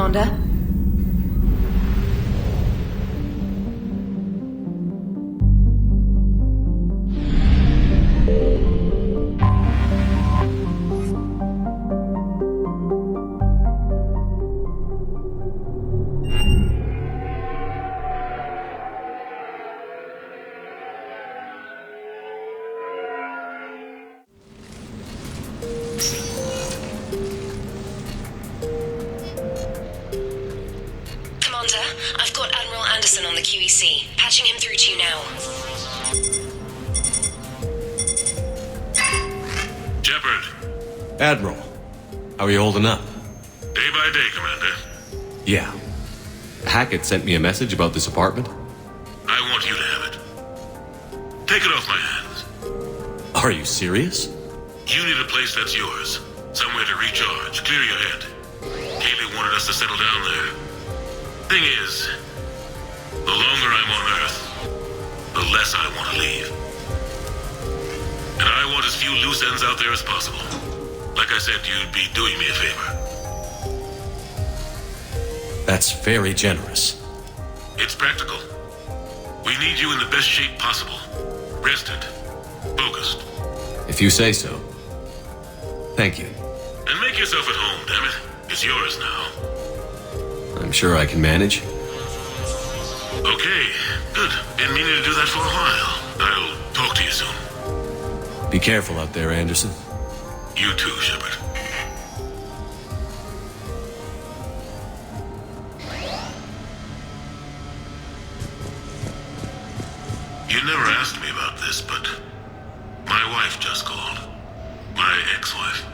Commander. I've got Admiral Anderson on the QEC. Patching him through to you now. Shepard. Admiral, how are you holding up? Day by day, Commander. Yeah. Hackett sent me a message about this apartment. I want you to have it. Take it off my hands. Are you serious? You need a place that's yours. Somewhere to recharge, clear your head. Kaylee wanted us to settle down there. Thing is, the longer I'm on Earth, the less I want to leave. And I want as few loose ends out there as possible. Like I said, you'd be doing me a favor. That's very generous. It's practical. We need you in the best shape possible. Rested. Focused. If you say so. Thank you. And make yourself at home, damn it. It's yours now. I'm sure I can manage. Okay, good. Been meaning to do that for a while. I'll talk to you soon. Be careful out there, Anderson. You too, Shepard. You never asked me about this, but my wife just called. My ex-wife.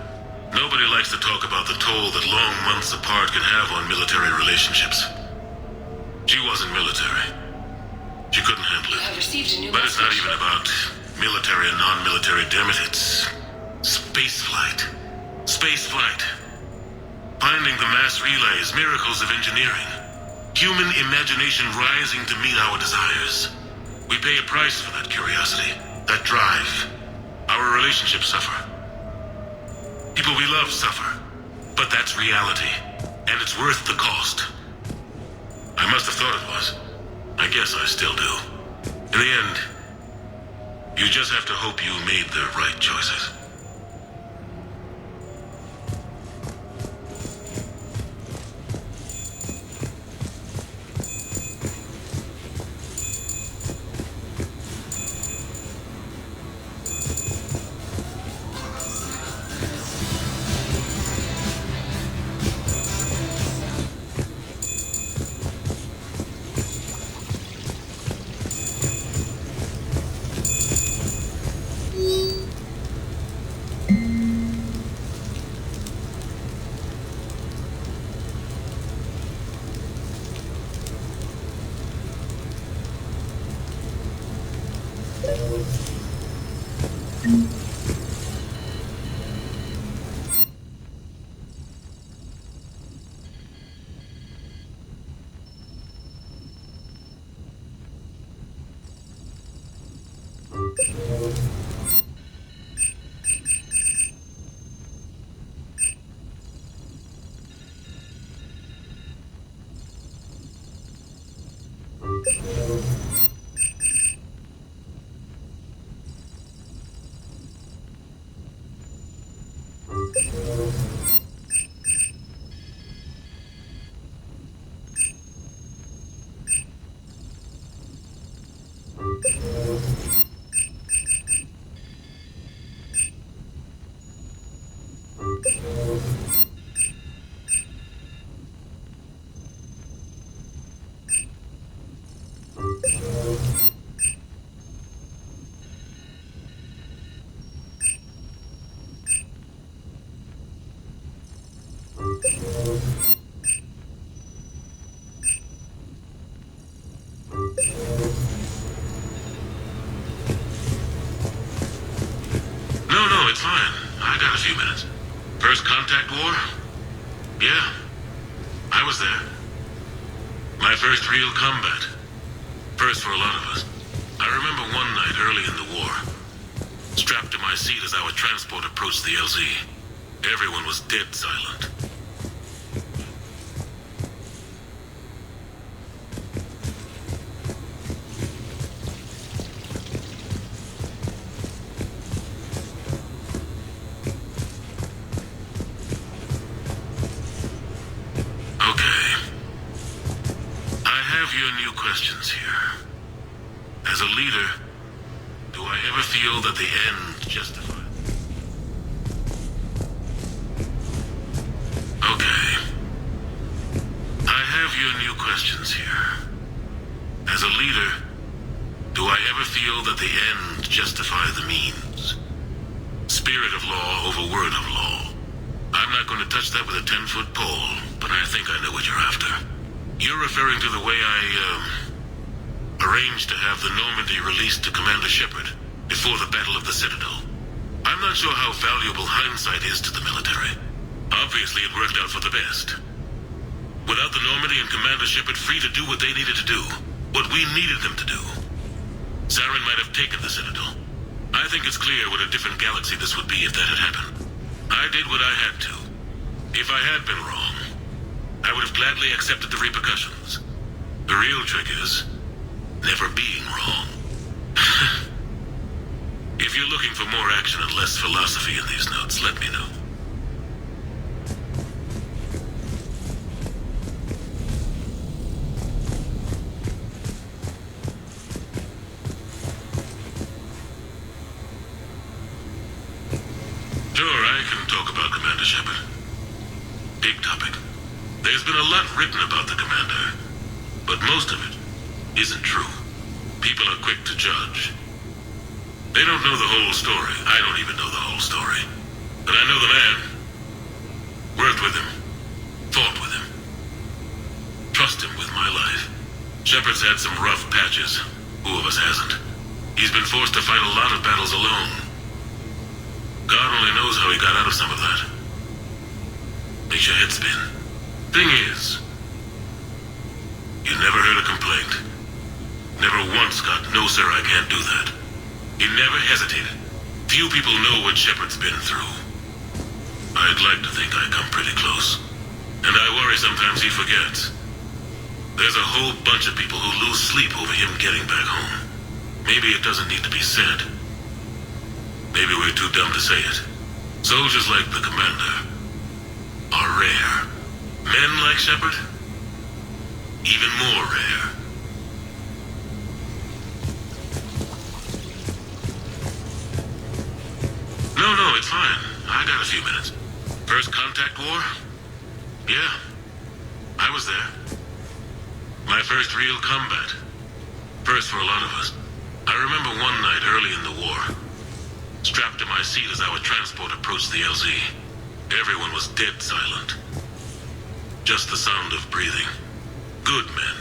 Nobody likes to talk about the toll that long months apart can have on military relationships. She wasn't military. She couldn't handle it. I've received a new But it's not message. even about military and non-military, damn it. It's space flight. Space flight. Finding the mass relays, miracles of engineering. Human imagination rising to meet our desires. We pay a price for that curiosity, that drive. Our relationships suffer. People we love suffer. But that's reality. And it's worth the cost. I must have thought it was. I guess I still do. In the end, you just have to hope you made the right choices. No, it's fine. I got a few minutes. First contact war? Yeah, I was there. My first real combat. First for a lot of us. I remember one night early in the war. Strapped to my seat as our transport approached the LZ. Everyone was dead silent. questions here. As a leader, do I ever feel that the end justifies? Okay. I have your new questions here. As a leader, do I ever feel that the end justify the means? Spirit of law over word of law. I'm not going to touch that with a 10-foot pole, but I think I know what you're after. You're referring to the way I, arranged to have the Normandy released to Commander Shepard before the Battle of the Citadel. I'm not sure how valuable hindsight is to the military. Obviously, it worked out for the best. Without the Normandy and Commander Shepard free to do what they needed to do, what we needed them to do, Saren might have taken the Citadel. I think it's clear what a different galaxy this would be if that had happened. I did what I had to. If I had been wrong, I would have gladly accepted the repercussions. The real trick is never being wrong. If you're looking for more action and less philosophy in these notes, let me know. Sure, I can talk about Commander Shepard. Big topic. There's been a lot written about the Commander, but most of it isn't true. People are quick to judge. They don't know the whole story. I don't even know the whole story. But I know the man. Worked with him. Fought with him. Trust him with my life. Shepard's had some rough patches. Who of us hasn't? He's been forced to fight a lot of battles alone. God only knows how he got out of some of that. Makes your head spin. Thing is, you never heard a complaint. Never once got, "No, sir, I can't do that." He never hesitated. Few people know what Shepard's been through. I'd like to think I come pretty close. And I worry sometimes he forgets. There's a whole bunch of people who lose sleep over him getting back home. Maybe it doesn't need to be said. Maybe we're too dumb to say it. Soldiers like the Commander are rare. Men like Shepard, even more rare. No, it's fine. I got a few minutes. First contact war? Yeah, I was there. My first real combat. First for a lot of us. I remember one night early in the war, strapped to my seat as our transport approached the LZ. Everyone was dead silent. Just the sound of breathing. Good men.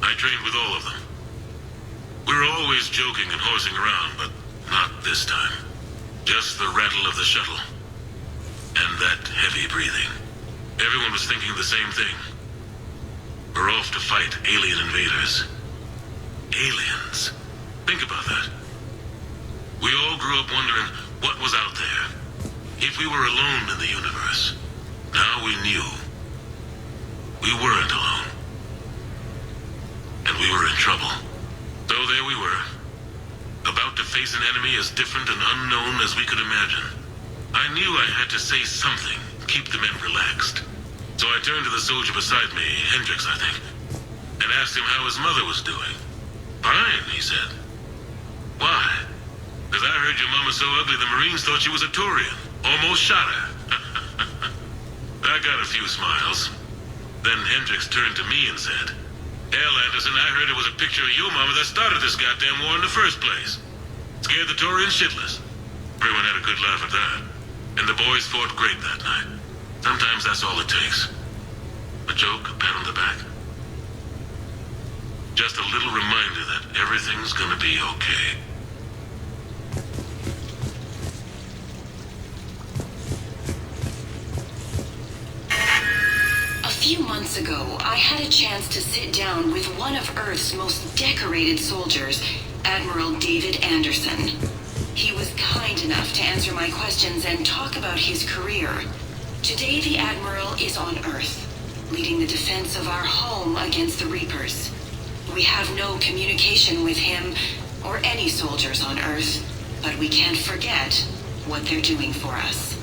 I trained with all of them. We were always joking and horsing around, but not this time. Just the rattle of the shuttle. And that heavy breathing. Everyone was thinking the same thing. We're off to fight alien invaders. Aliens. Think about that. We all grew up wondering what was out there. If we were alone in the universe. Now we knew. We weren't alone. And we were in trouble. So there we were. About to face an enemy as different and unknown as we could imagine. I knew I had to say something, keep the men relaxed. So I turned to the soldier beside me, Hendricks, I think, and asked him how his mother was doing. Fine, he said. Why? Because I heard your mama's so ugly the Marines thought she was a Turian. Almost shot her. I got a few smiles. Then Hendricks turned to me and said, "Hell, Anderson, I heard it was a picture of your mama that started this goddamn war in the first place. Scared the Turians shitless." Everyone had a good laugh at that. And the boys fought great that night. Sometimes that's all it takes. A joke, a pat on the back. Just a little reminder that everything's gonna be okay. A few months ago, I had a chance to sit down with one of Earth's most decorated soldiers, Admiral David Anderson. He was kind enough to answer my questions and talk about his career. Today, the Admiral is on Earth, leading the defense of our home against the Reapers. We have no communication with him or any soldiers on Earth, but we can't forget what they're doing for us.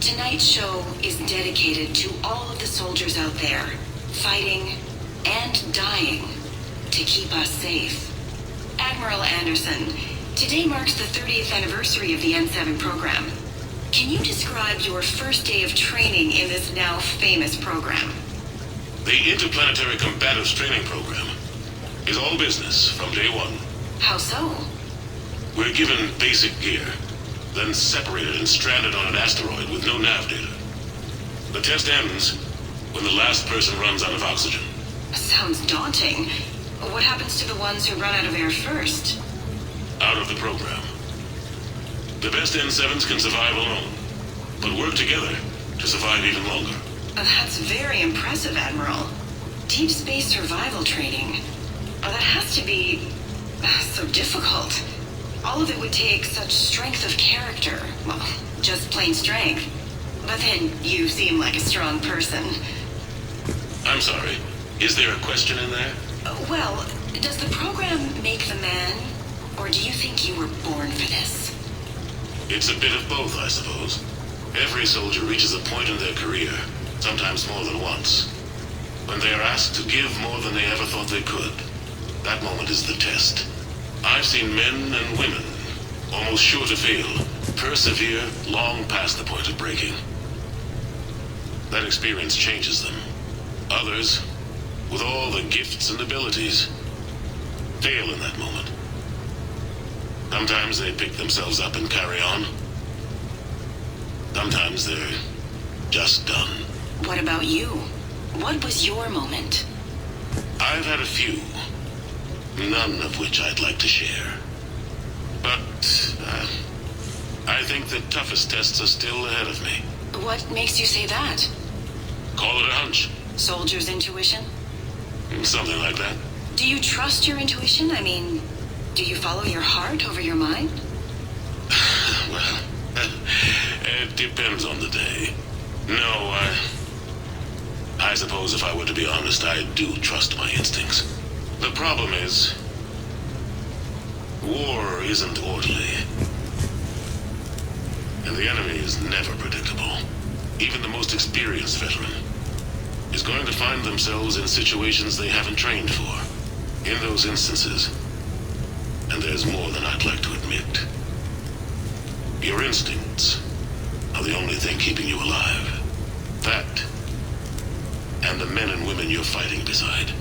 Tonight's show is dedicated to all of the soldiers out there, fighting and dying to keep us safe. Admiral Anderson, today marks the 30th anniversary of the N7 program. Can you describe your first day of training in this now famous program? The Interplanetary Combatives Training Program is all business from day one. How so? We're given basic gear, then separated and stranded on an asteroid with no nav data. The test ends when the last person runs out of oxygen. Sounds daunting. What happens to the ones who run out of air first? Out of the program. The best N7s can survive alone, but work together to survive even longer. That's very impressive, Admiral. Deep space survival training. That has to be so difficult. All of it would take such strength of character. Well, just plain strength. But then you seem like a strong person. I'm sorry. Is there a question in there? Well, does the program make the man? Or do you think you were born for this? It's a bit of both, I suppose. Every soldier reaches a point in their career, sometimes more than once, when they are asked to give more than they ever thought they could. That moment is the test. I've seen men and women, almost sure to fail, persevere long past the point of breaking. That experience changes them. Others, with all the gifts and abilities, fail in that moment. Sometimes they pick themselves up and carry on. Sometimes they're just done. What about you? What was your moment? I've had a few, none of which I'd like to share. But I think the toughest tests are still ahead of me. What makes you say that? Call it a hunch. Soldier's intuition? Something like that. Do you trust your intuition? I mean, do you follow your heart over your mind? Well, it depends on the day. No, I suppose if I were to be honest, I do trust my instincts. The problem is, war isn't orderly. And the enemy is never predictable. Even the most experienced veteran is going to find themselves in situations they haven't trained for. In those instances, and there's more than I'd like to admit, your instincts are the only thing keeping you alive. That, and the men and women you're fighting beside.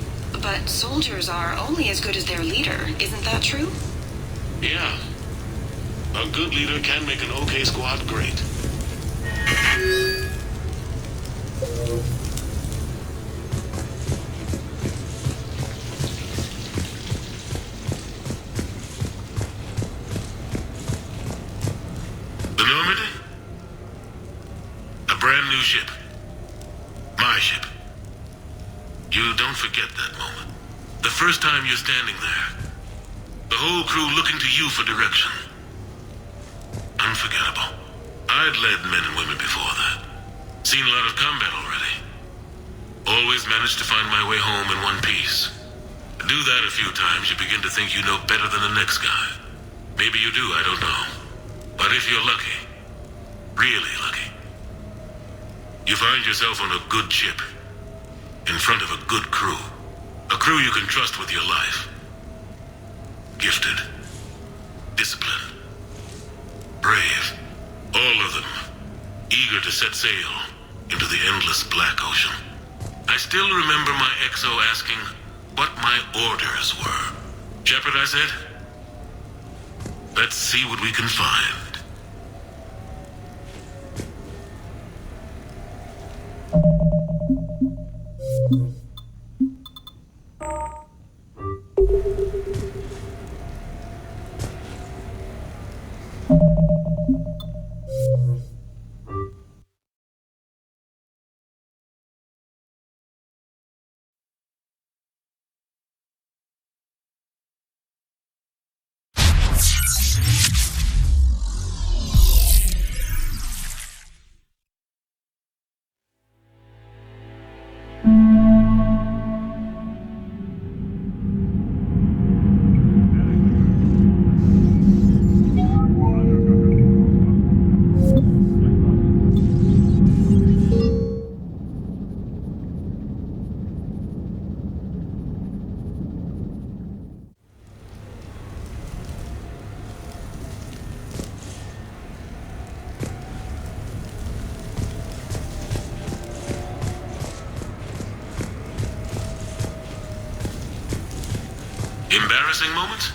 But soldiers are only as good as their leader, isn't that true? Yeah. A good leader can make an okay squad great. The Normandy? A brand new ship. My ship. You don't forget that moment. The first time you're standing there. The whole crew looking to you for direction. Unforgettable. I'd led men and women before that. Seen a lot of combat already. Always managed to find my way home in one piece. Do that a few times, you begin to think you know better than the next guy. Maybe you do, I don't know. But if you're lucky, really lucky, you find yourself on a good ship, in front of a good crew. A crew you can trust with your life. Gifted, disciplined, brave, all of them eager to set sail into the endless black ocean. I still remember my XO asking what my orders were. Shepard, I said, let's see what we can find. Embarrassing moments?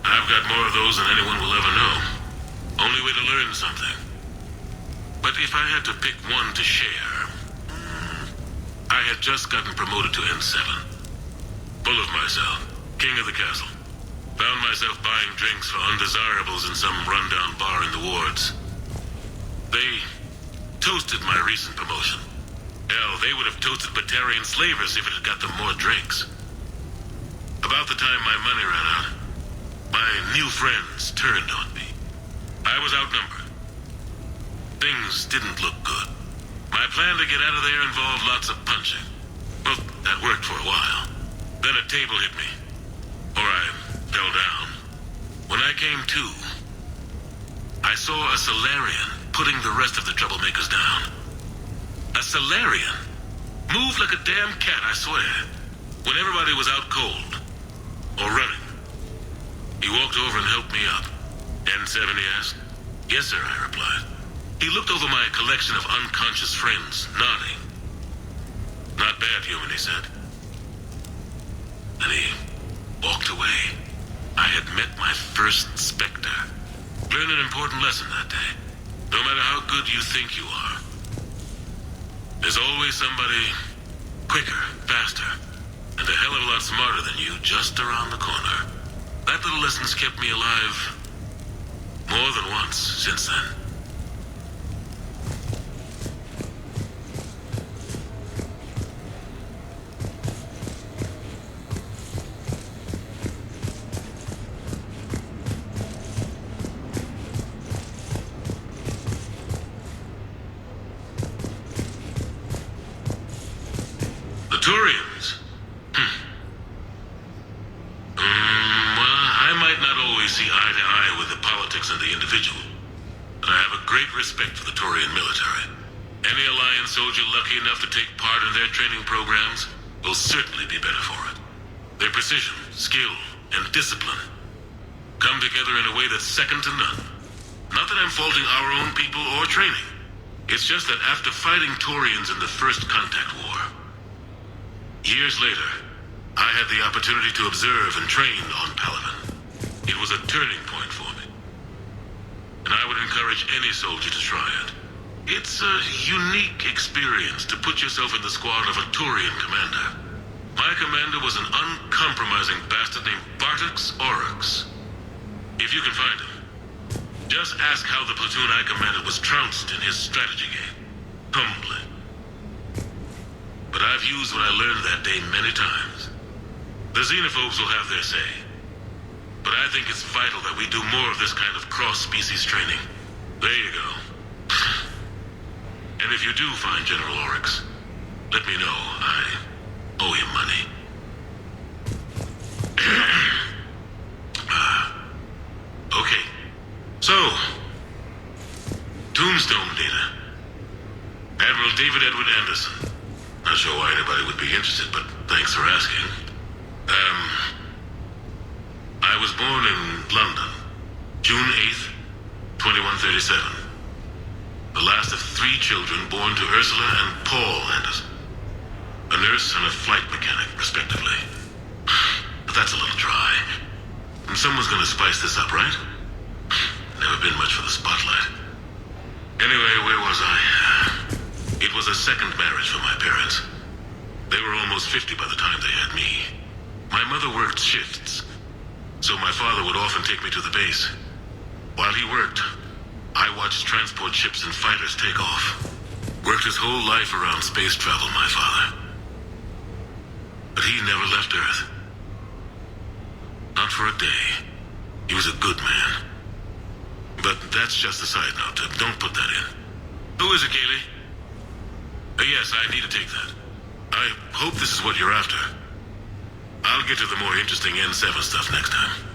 I've got more of those than anyone will ever know. Only way to learn something. But if I had to pick one to share, I had just gotten promoted to N7. Full of myself, king of the castle. Found myself buying drinks for undesirables in some rundown bar in the wards. They toasted my recent promotion. Hell, they would have toasted Batarian slavers if it had got them more drinks. About the time my money ran out, my new friends turned on me. I was outnumbered. Things didn't look good. My plan to get out of there involved lots of punching. Well, that worked for a while. Then a table hit me. Or I fell down. When I came to, I saw a Solarian putting the rest of the troublemakers down. A Solarian? Moved like a damn cat, I swear. When everybody was out cold. Or running. He walked over and helped me up. N7, he asked. Yes, sir, I replied. He looked over my collection of unconscious friends, nodding. Not bad, human, he said. Then he walked away. I had met my first Spectre. Learned an important lesson that day. No matter how good you think you are, there's always somebody quicker, faster, and a hell of a lot smarter than you just around the corner. That little lesson's kept me alive more than once since then. Turians? Well, I might not always see eye to eye with the politics and the individual, but I have a great respect for the Turian military. Any Alliance soldier lucky enough to take part in their training programs will certainly be better for it. Their precision, skill, and discipline come together in a way that's second to none. Not that I'm faulting our own people or training. It's just that after fighting Turians in the First Contact War, years later, I had the opportunity to observe and train on Paladin. It was a turning point for me. And I would encourage any soldier to try it. It's a unique experience to put yourself in the squad of a Turian commander. My commander was an uncompromising bastard named Bartux Oryx. If you can find him, just ask how the platoon I commanded was trounced in his strategy game. Humbly. But I've used what I learned that day many times. The xenophobes will have their say. But I think it's vital that we do more of this kind of cross-species training. There you go. And if you do find General Oryx, let me know. I owe him money. Okay. So, Tombstone data. Admiral David Edward Anderson. Not sure why anybody would be interested, but thanks for asking. I was born in London, June 8th, 2137. The last of 3 children born to Ursula and Paul Anderson. A nurse and a flight mechanic, respectively. But that's a little dry. And someone's gonna spice this up, right? Never been much for the spotlight. Anyway, where was I? It was a second marriage for my parents. They were almost 50 by the time they had me. My mother worked shifts, so my father would often take me to the base. While he worked, I watched transport ships and fighters take off. Worked his whole life around space travel, my father. But he never left Earth. Not for a day. He was a good man. But that's just a side note. Don't put that in. Who is it, Kaylee? Yes, I need to take that. I hope this is what you're after. I'll get to the more interesting N7 stuff next time.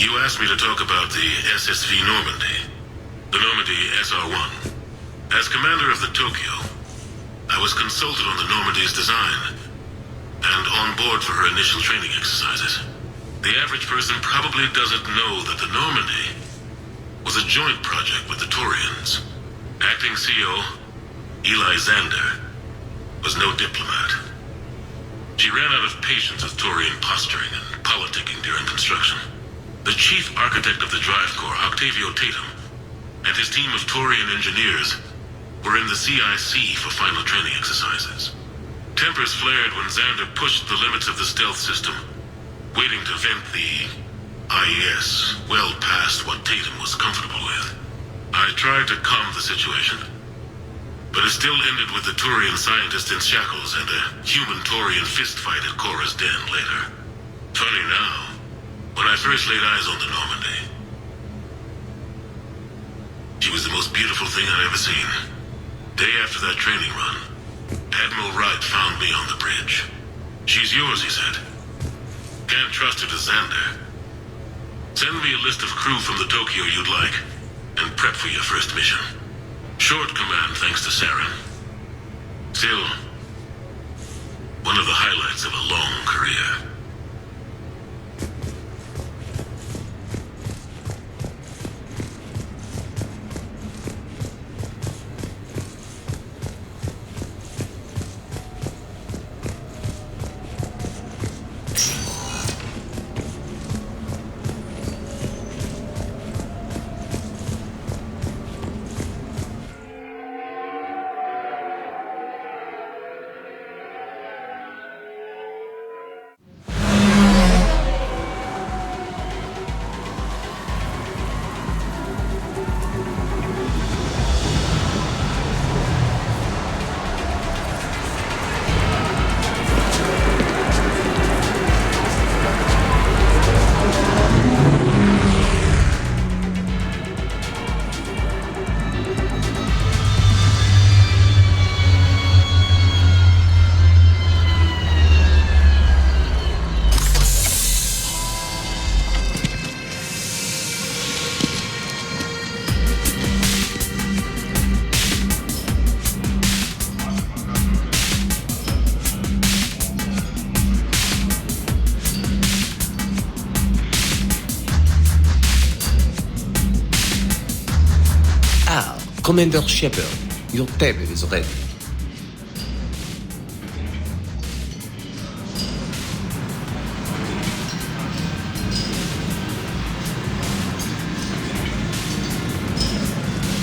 You asked me to talk about the SSV Normandy. The Normandy SR-1. As commander of the Tokyo, I was consulted on the Normandy's design and on board for her initial training exercises. The average person probably doesn't know that the Normandy was a joint project with the Taurians. Acting CO, Eli Xander, was no diplomat. She ran out of patience with Taurian posturing and politicking during construction. The chief architect of the drive core, Octavio Tatum, and his team of Taurian engineers were in the CIC for final training exercises. Tempers flared when Xander pushed the limits of the stealth system, waiting to vent the IES well past what Tatum was comfortable with. I tried to calm the situation, but it still ended with the Taurian scientist in shackles and a human-Taurian fistfight at Cora's den later. Funny now, when I first laid eyes on the Normandy, she was the most beautiful thing I'd ever seen. Day after that training run, Admiral Wright found me on the bridge. She's yours, he said. Can't trust her to Xander. Send me a list of crew from the Tokyo you'd like, and prep for your first mission. Short command thanks to Saren. Still, one of the highlights of a long career. Commander Shepard, your table is ready.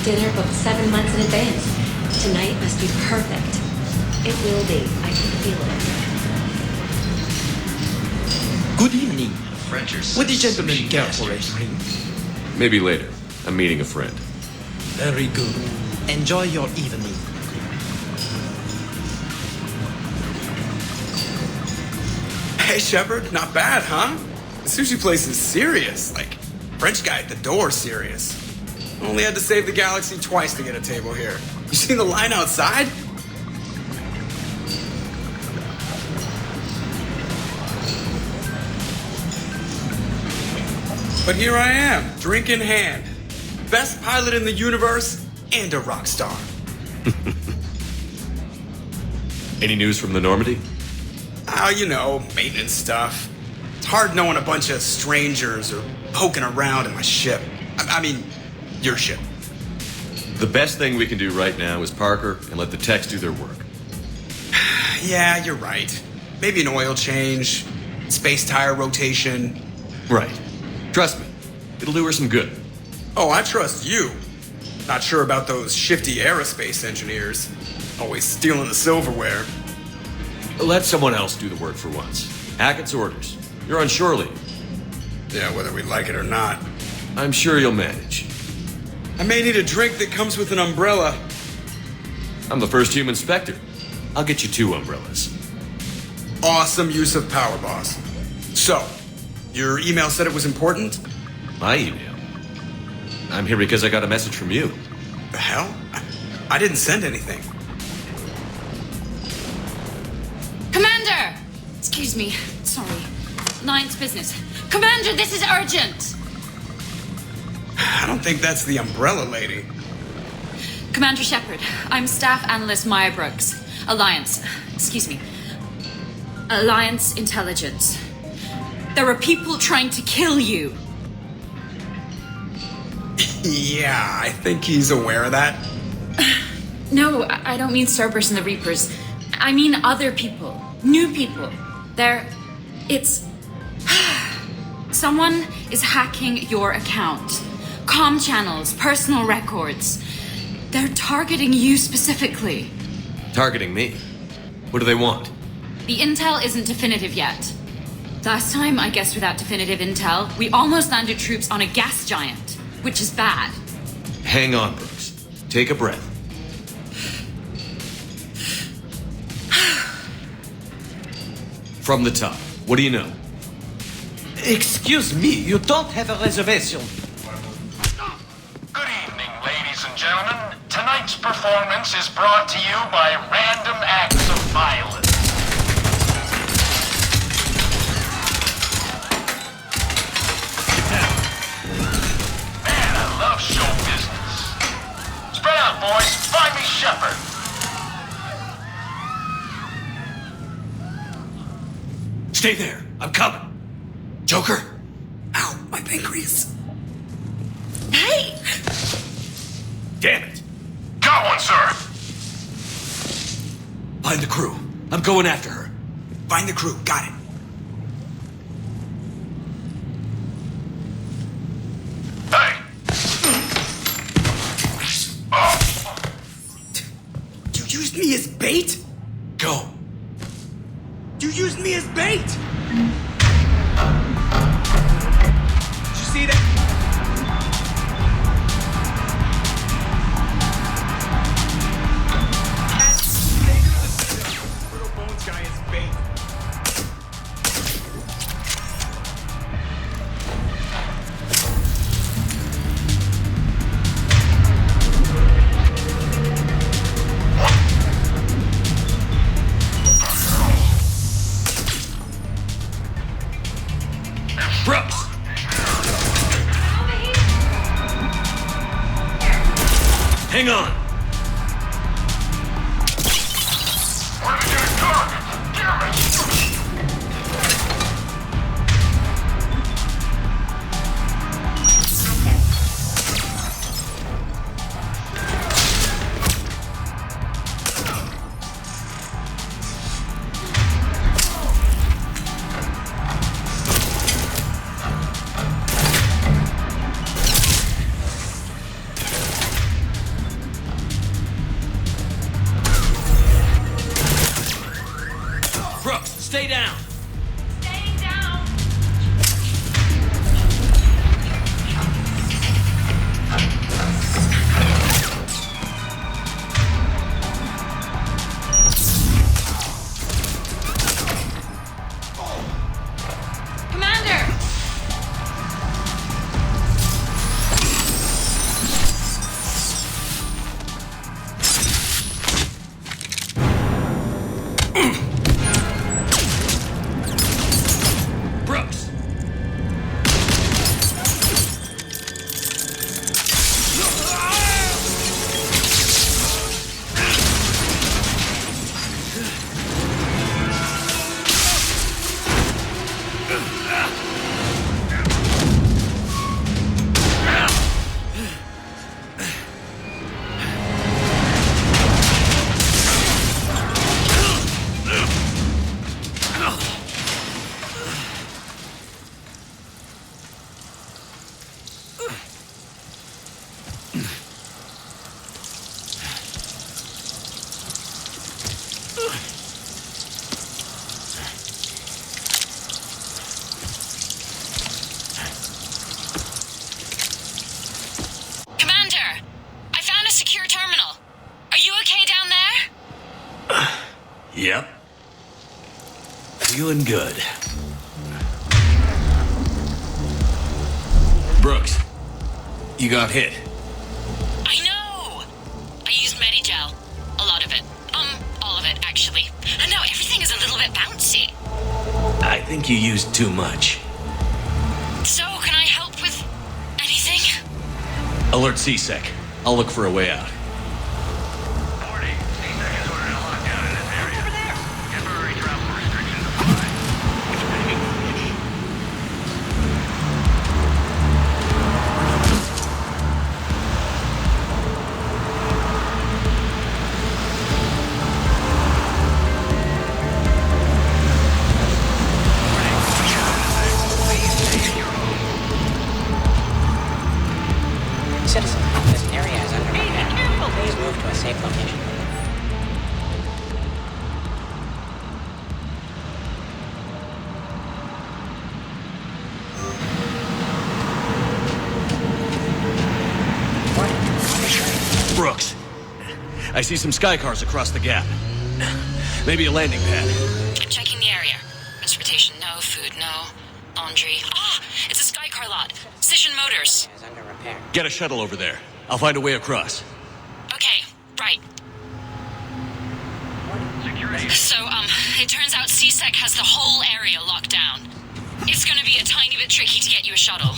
Dinner booked 7 months in advance. Tonight must be perfect. It will be. I can feel it. Good evening. Would the gentleman care for a drink? Maybe later. I'm meeting a friend. Very good. Enjoy your evening. Hey, Shepard, not bad, huh? The sushi place is serious. Like, French guy at the door serious. Only had to save the galaxy twice to get a table here. You seen the line outside? But here I am, drink in hand. Best pilot in the universe and a rock star. Any news from the Normandy? Oh, you know, maintenance stuff. It's hard knowing a bunch of strangers or poking around in my ship. I mean, your ship. The best thing we can do right now is park her and let the techs do their work. Yeah, you're right. Maybe an oil change, space tire rotation. Right. Trust me, it'll do her some good. Oh, I trust you. Not sure about those shifty aerospace engineers. Always stealing the silverware. Let someone else do the work for once. Hackett's orders. You're on shore leave. Yeah, whether we like it or not. I'm sure you'll manage. I may need a drink that comes with an umbrella. I'm the first human Spectre. I'll get you 2 umbrellas. Awesome use of power, boss. So, your email said it was important? My email? I'm here because I got a message from you. The hell? I didn't send anything. Commander! Excuse me. Sorry. Alliance business. Commander, this is urgent! I don't think that's the umbrella lady. Commander Shepard, I'm Staff Analyst Maya Brooks. Alliance Intelligence. There are people trying to kill you. Yeah, I think he's aware of that. No, I don't mean Starburst and the Reapers. I mean other people. New people. Someone is hacking your account. Comm channels, personal records. They're targeting you specifically. Targeting me? What do they want? The intel isn't definitive yet. Last time, I guess without definitive intel, we almost landed troops on a gas giant, which is bad. Hang on, Brooks. Take a breath. From the top, what do you know? Excuse me, you don't have a reservation. Good evening, ladies and gentlemen. Tonight's performance is brought to you by random acts of violence. Man, I love show business. Spread out, boys. Find me Shepard. Stay there. I'm coming. Joker? Ow, my pancreas. Hey! Damn it. Got one, sir. Find the crew. I'm going after her. Find the crew, got it. Hey. Oh. You used me as bait? Go. You used me as bait! Did you see that? Little Bones guy is bait. Brooks! Hang on! Where did you target? Damn it. Brooks, stay down! Staying down! Commander! Brooks! Commander! I found a secure terminal. Are you okay down there? Yep. Feeling good. Brooks, you got hit. I know! I used Medigel. A lot of it. All of it, actually. And now everything is a little bit bouncy. I think you used too much. So, can I help with anything? Alert CSEC. I'll look for a way out. Morning. CSEC has ordered a lockdown in this area. Over there. Temporary travel restrictions apply. Citizen, this area is under repair. Please move to a safe location. Brooks. I see some sky cars across the gap. Maybe a landing pad. I'm checking the area. Transportation, no. Food, no. Laundry. Ah! It's a sky car lot. Cision Motors. Is under repair. Get a shuttle over there. I'll find a way across. Okay, right. So, it turns out CSEC has the whole area locked down. It's gonna be a tiny bit tricky to get you a shuttle.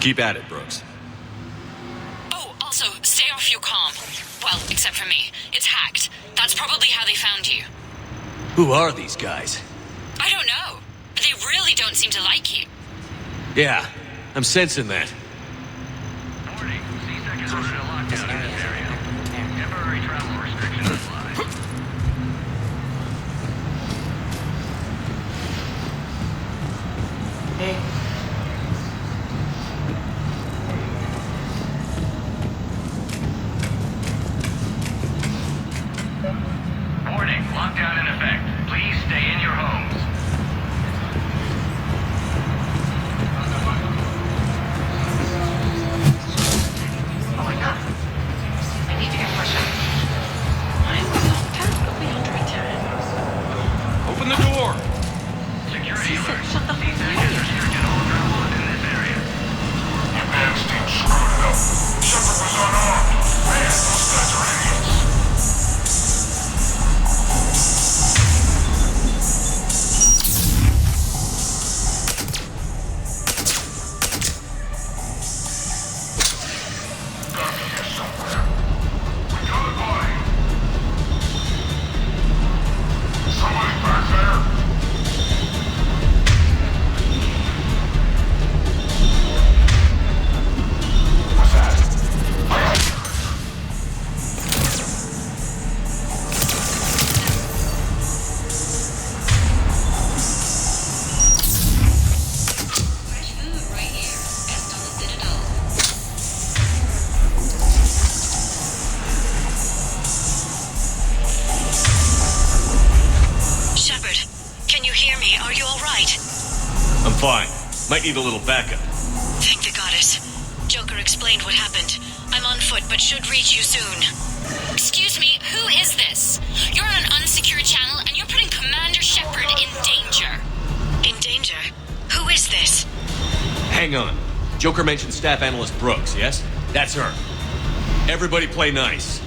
Keep at it, Brooks. Oh, also, stay off your comm. Well, except for me. It's hacked. That's probably how they found you. Who are these guys? I don't know. But they really don't seem to like you. Yeah, I'm sensing that. Morning. CSEC has ordered a lockdown in this area. Temporary travel restrictions apply. Warning, lockdown in effect. Please stay in your homes. Oh my god. I need to get pushing. I'm locked out. We don't return. Open the door. Security alert. Shut the CSEC fuck has up. restricted all travel within this area. Advance team screwed it up. Shepard was unarmed. Man, those guys are idiots. Gotta be here somewhere. We got a body. Somebody back there? What's that? Fresh food right here. Best on the Citadel. Shepard, can you hear me? Are you alright? I'm fine. Might need a little backup. Thank the goddess. Joker explained what happened. I'm on foot, but should reach you soon. Excuse me, who is this? You're on an unsecured channel and you're putting Commander Shepard in danger. In danger? Who is this? Hang on. Joker mentioned staff analyst Brooks, yes? That's her. Everybody play nice.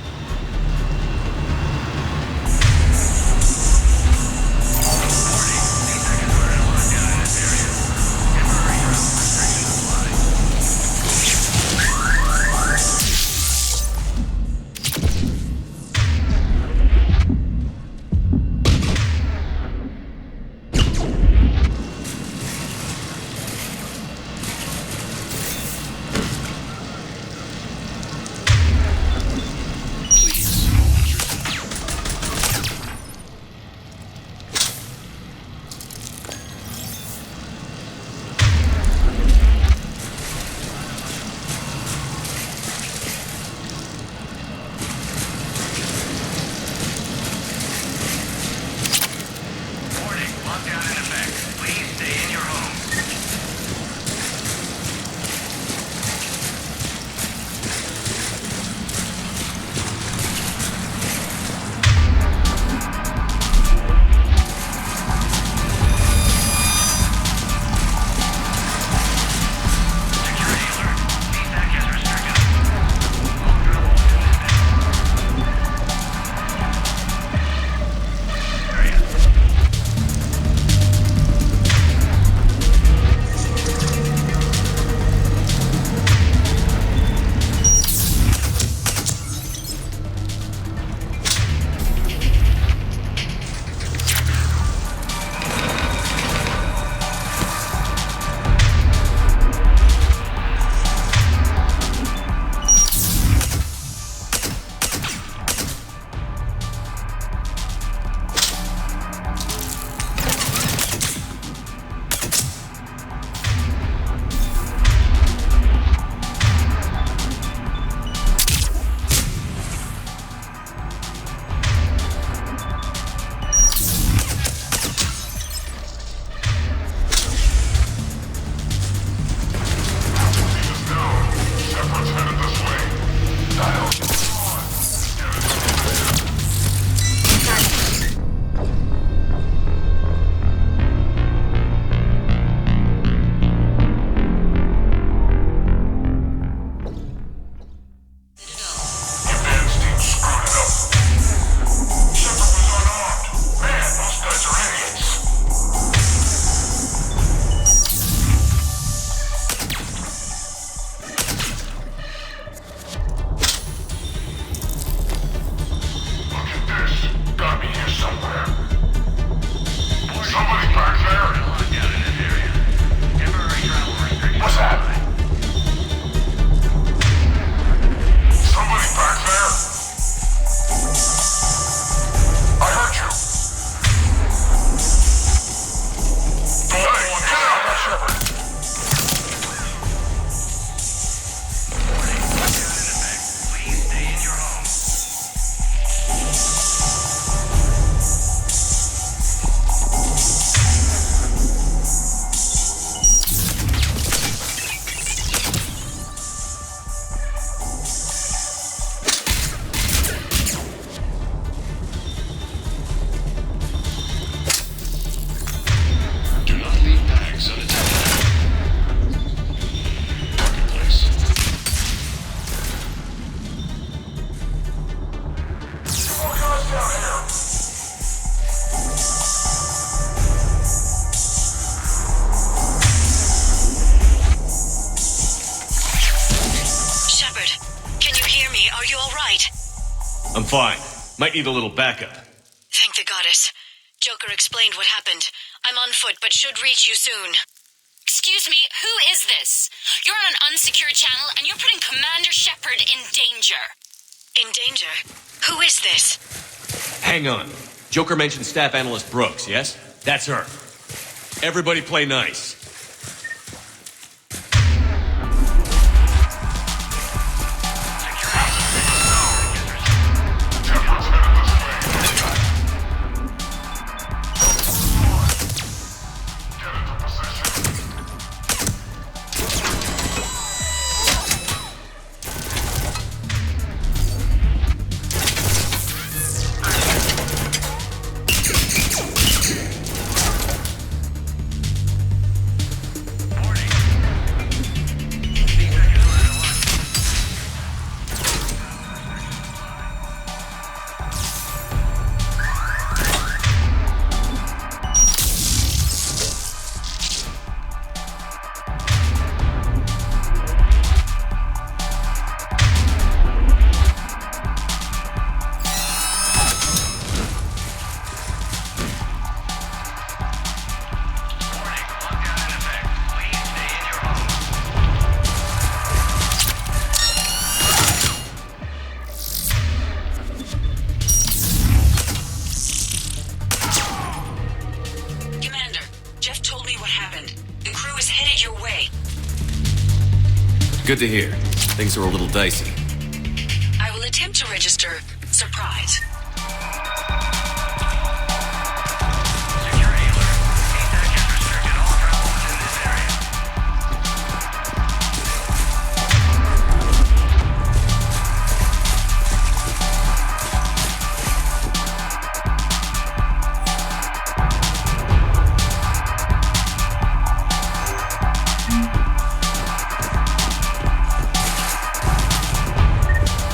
fine. Might need a little backup. Thank the goddess. Joker explained what happened. I'm on foot, but should reach you soon. Excuse me, who is this? You're on an unsecured channel and you're putting Commander Shepard in danger. In danger? Who is this? Hang on. Joker mentioned staff analyst Brooks, yes? That's her. Everybody play nice. Good to hear. Things are a little dicey. I will attempt to register surprise. Security alert. Detalches restricted all travel within this area.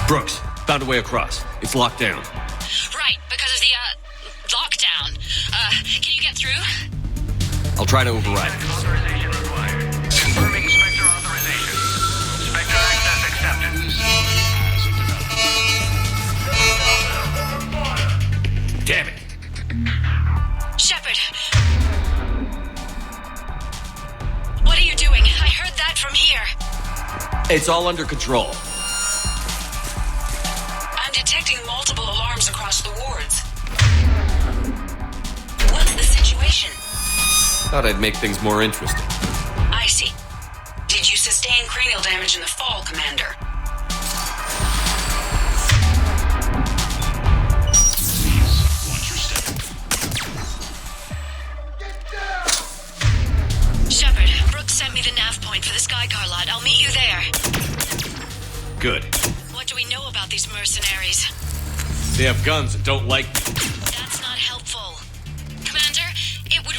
Brooks, found a way across. It's locked down. Right, because of the, lockdown. Can you get through? I'll try to override it. Authorization required. Confirming Spectre authorization. Spectre access accepted. Damn it. Shepard! What are you doing? I heard that from here. It's all under control. I'm detecting multiple alarms across the wards. What's the situation? Thought I'd make things more interesting. I see. Did you sustain cranial damage in the fall, Commander? Watch your step. Shepard, Brooks sent me the nav point for the Skycar lot. I'll meet you there. Good. What do we know about these mercenaries? They have guns and don't like me. That's not helpful. Commander, it would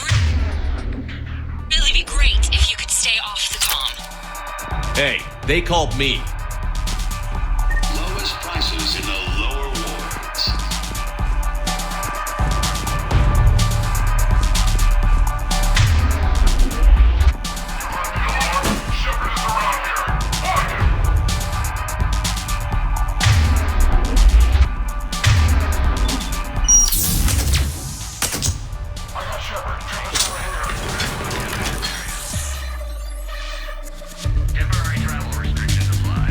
really be great if you could stay off the comm. Hey, they called me. Lowest prices in the lower wards. Temporary travel restrictions apply.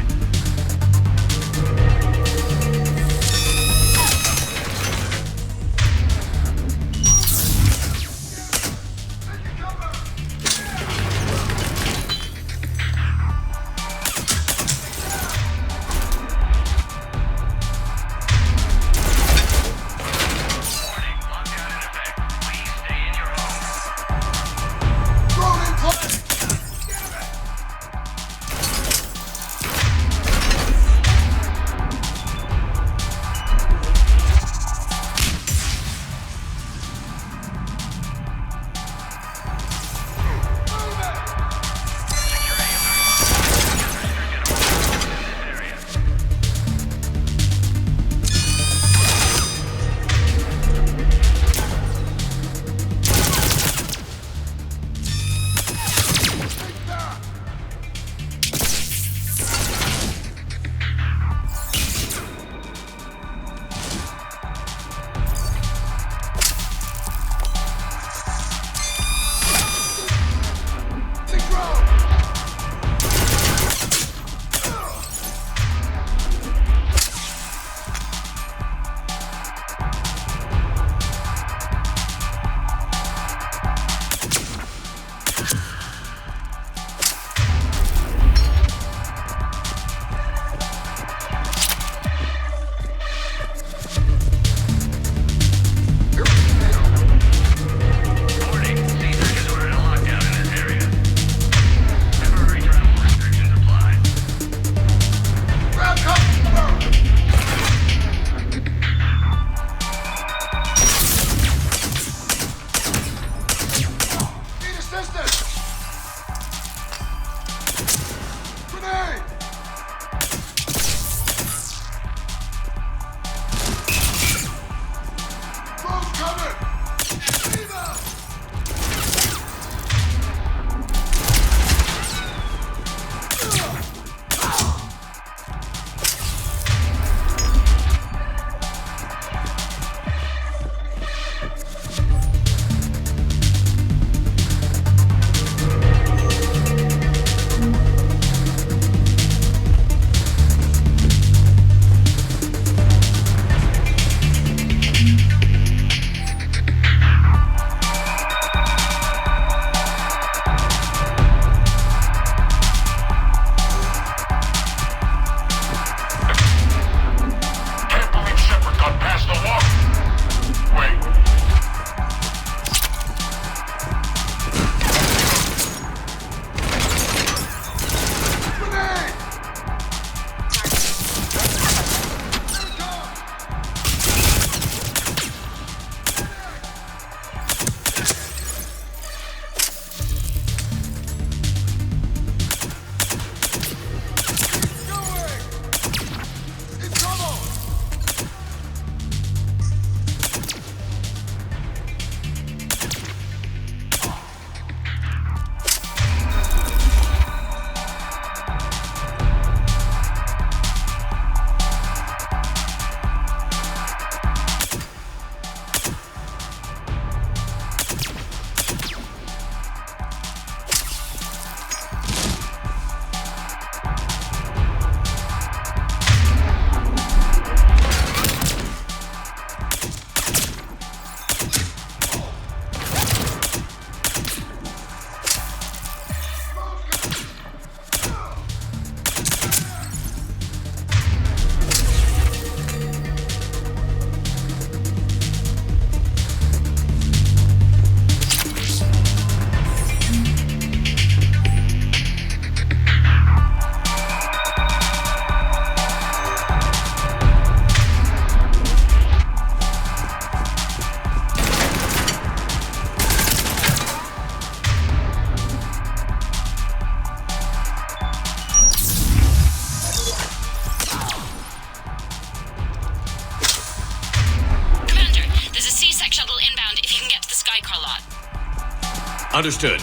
Understood.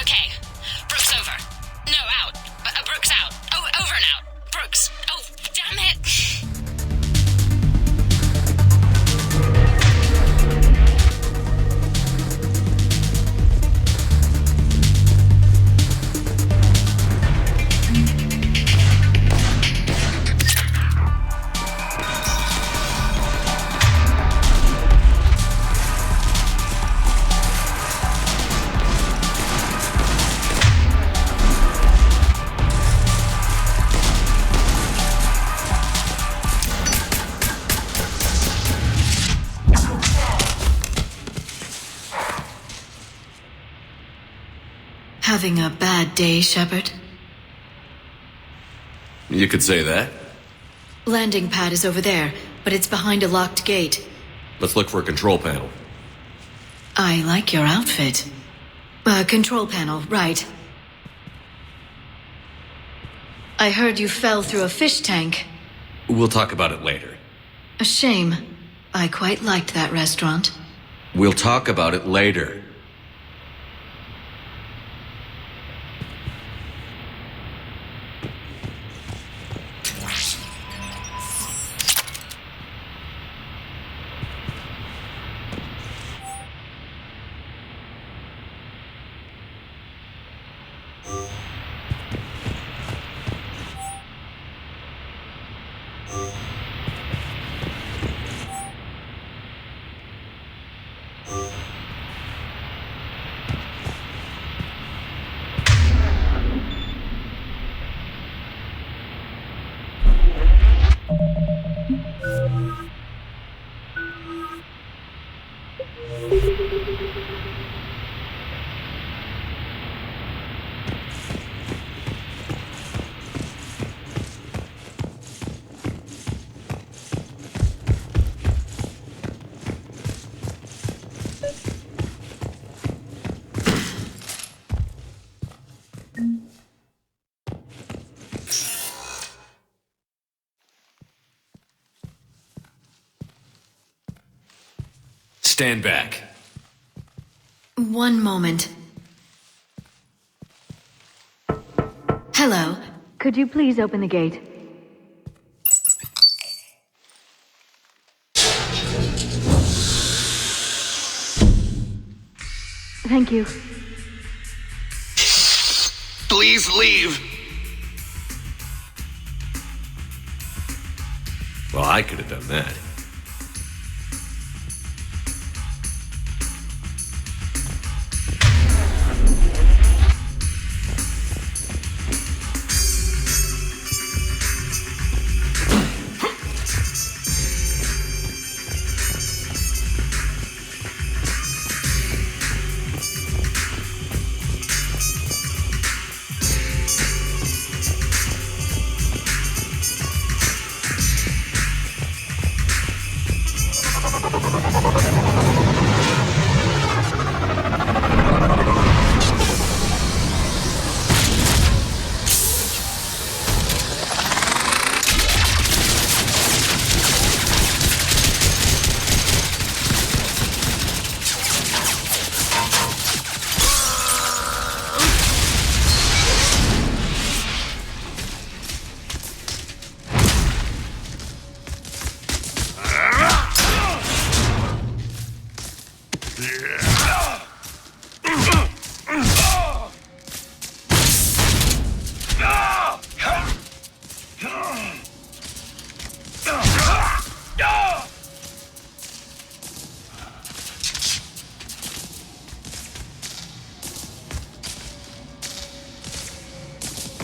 Okay. Brooks over. No, out. Brooks out. Oh, over and out. Brooks. Oh, damn it. Having a bad day, Shepard? You could say that. Landing pad is over there, but it's behind a locked gate. Let's look for a control panel. I like your outfit. Control panel, right. I heard you fell through a fish tank. We'll talk about it later. A shame. I quite liked that restaurant. We'll talk about it later. Stand back. One moment. Hello. Could you please open the gate? Thank you. Please leave. Well, I could have done that.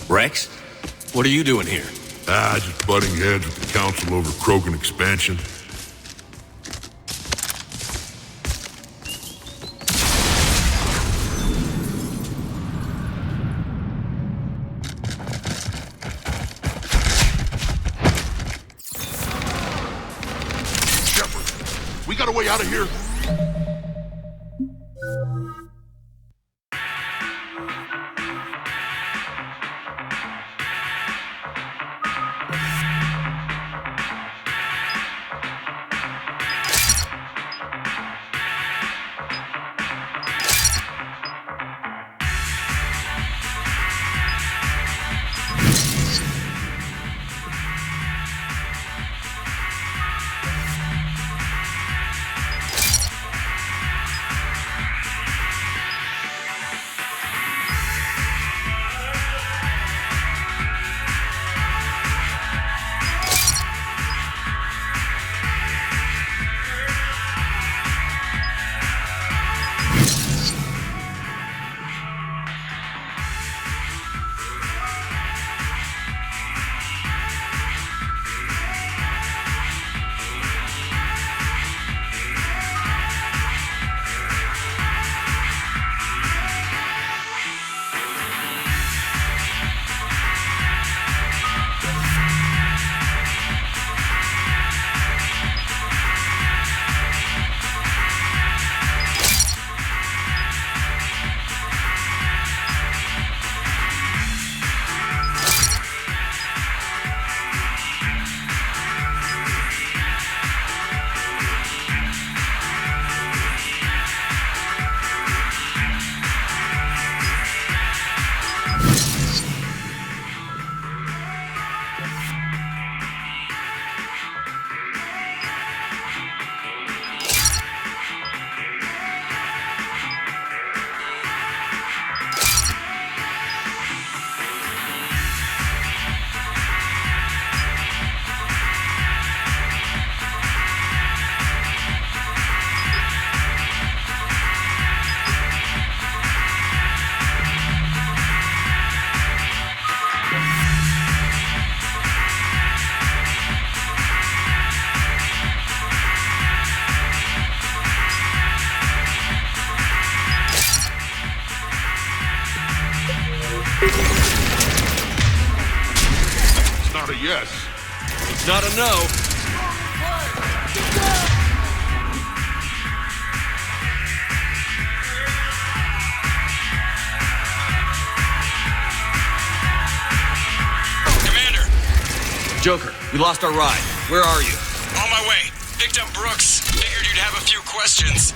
Rex? What are you doing here? Just butting heads with the council over Krogan expansion. Shepard, we got a way out of here? Not a yes. It's not a no. Commander! Joker, we lost our ride. Where are you? On my way. Picked up Brooks. Figured you'd you'd have a few questions.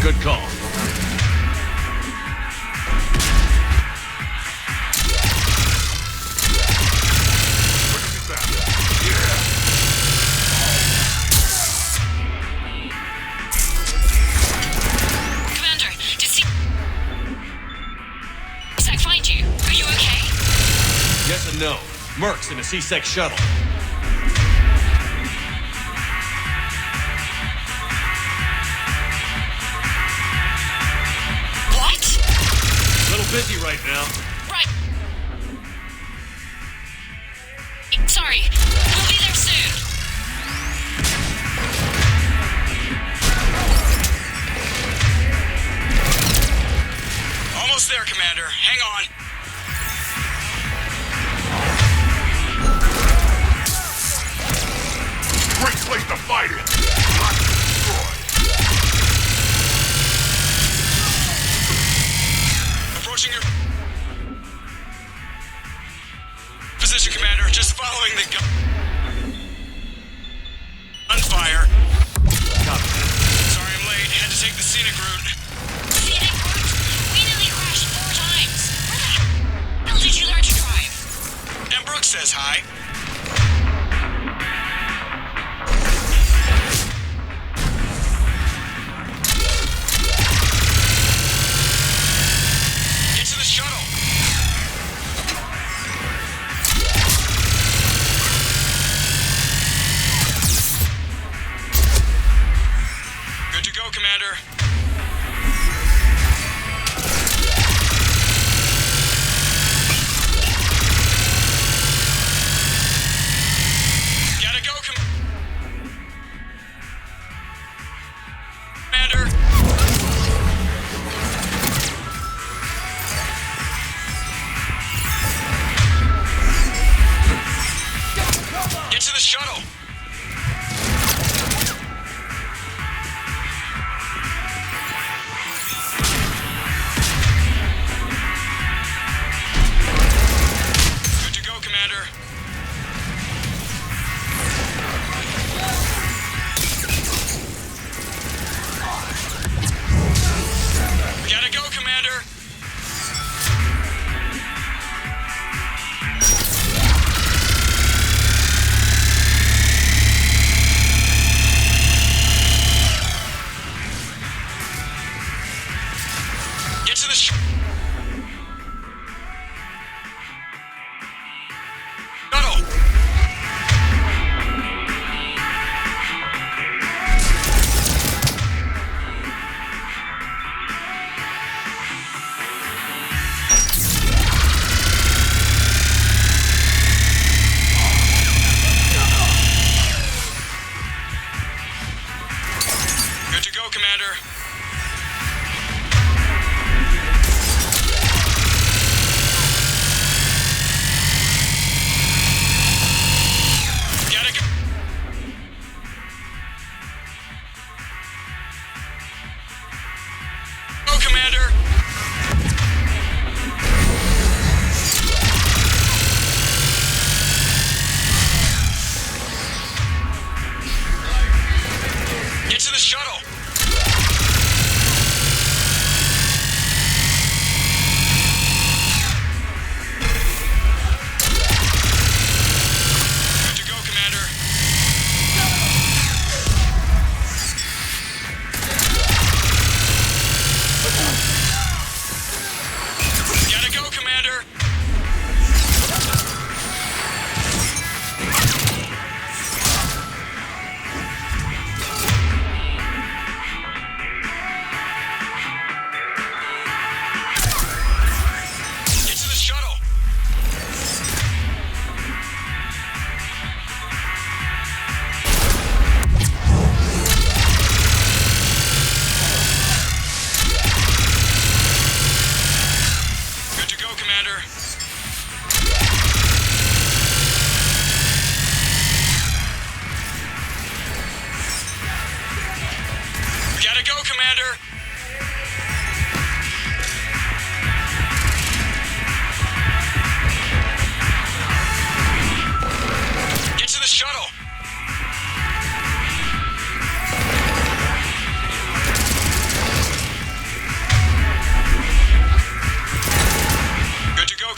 Good call. Commander, did C-Sec find you? Are you okay? Yes and no. Merc's in a C-Sec shuttle. What? A little busy right now. Right. Sorry. We'll be there soon. Almost there, Commander. Hang on. Great place to fight it. Not to destroy. Approaching your position, Commander. Just following the gunfire. Copy. Sorry I'm late. Had to take the scenic route. Scenic route? We nearly crashed 4 times. Where the hell did you learn to drive? And Brooks says hi. Get to the shuttle. Good to go, Commander. Gotta go, Commander. Get to the shuttle. Good to go, Commander. We gotta go, Commander. Get to the shuttle. Good to go, Commander. Gotta go. Go, Commander. Get to the shuttle. Good to go, Commander.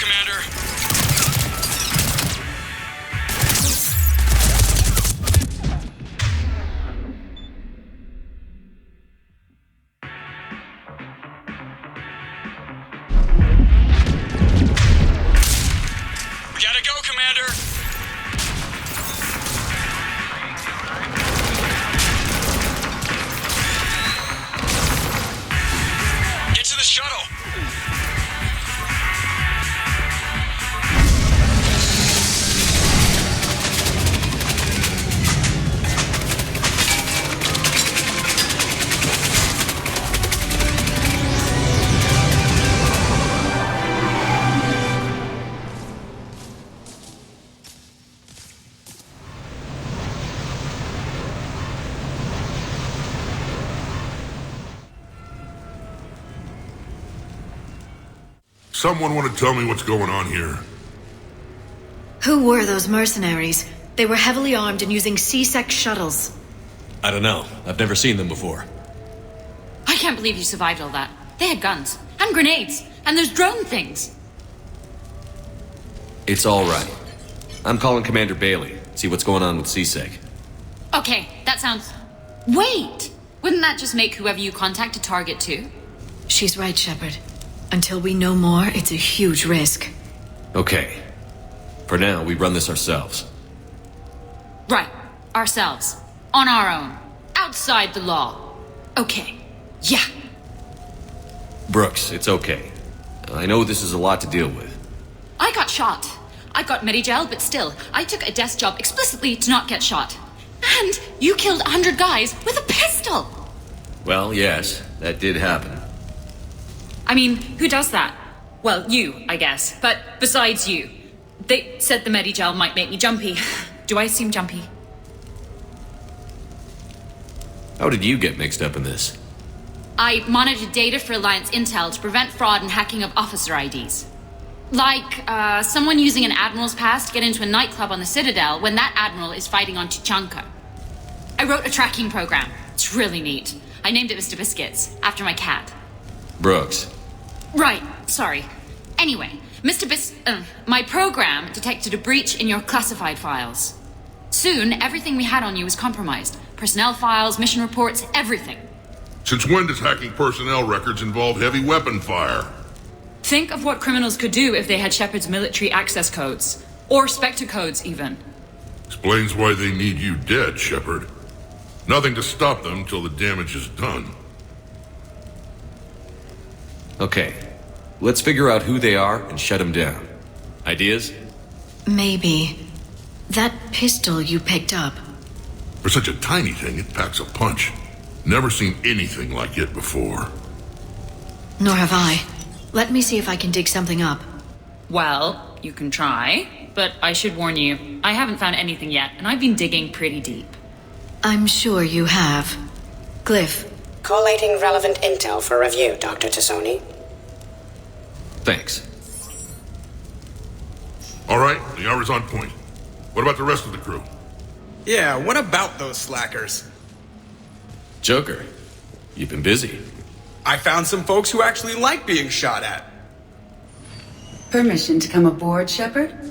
Commander. We gotta go, Commander. Get to the shuttle. Someone want to tell me what's going on here? Who were those mercenaries? They were heavily armed and using C-Sec shuttles. I don't know. I've never seen them before. I can't believe you survived all that. They had guns, and grenades, and those drone things. It's all right. I'm calling Commander Bailey. See what's going on with C-Sec. Okay, that sounds... Wait! Wouldn't that just make whoever you contact a target too? She's right, Shepard. Until we know more, it's a huge risk. Okay. For now, we run this ourselves. Right. Ourselves. On our own. Outside the law. Okay. Yeah. Brooks, it's okay. I know this is a lot to deal with. I got shot. I got Medigel, but still, I took a desk job explicitly to not get shot. And you killed 100 guys with a pistol! Well, yes, that did happen. I mean, who does that? Well, you, I guess. But besides you. They said the Medigel might make me jumpy. Do I seem jumpy? How did you get mixed up in this? I monitored data for Alliance intel to prevent fraud and hacking of officer IDs. Like, someone using an Admiral's pass to get into a nightclub on the Citadel when that Admiral is fighting on Tuchanka. I wrote a tracking program. It's really neat. I named it Mr. Biscuits, after my cat. Brooks. Right, sorry. Anyway, my program detected a breach in your classified files. Soon, everything we had on you was compromised. Personnel files, mission reports, everything. Since when does hacking personnel records involve heavy weapon fire? Think of what criminals could do if they had Shepard's military access codes. Or Spectre codes, even. Explains why they need you dead, Shepard. Nothing to stop them till the damage is done. Okay, let's figure out who they are and shut them down. Ideas? Maybe. That pistol you picked up. For such a tiny thing, it packs a punch. Never seen anything like it before. Nor have I. Let me see if I can dig something up. Well, you can try, but I should warn you, I haven't found anything yet, and I've been digging pretty deep. I'm sure you have. Glyph. Collating relevant intel for review, Dr. Tassoni. Thanks. All right, the hour's on point. What about the rest of the crew? Yeah, what about those slackers? Joker, you've been busy. I found some folks who actually like being shot at. Permission to come aboard, Shepard?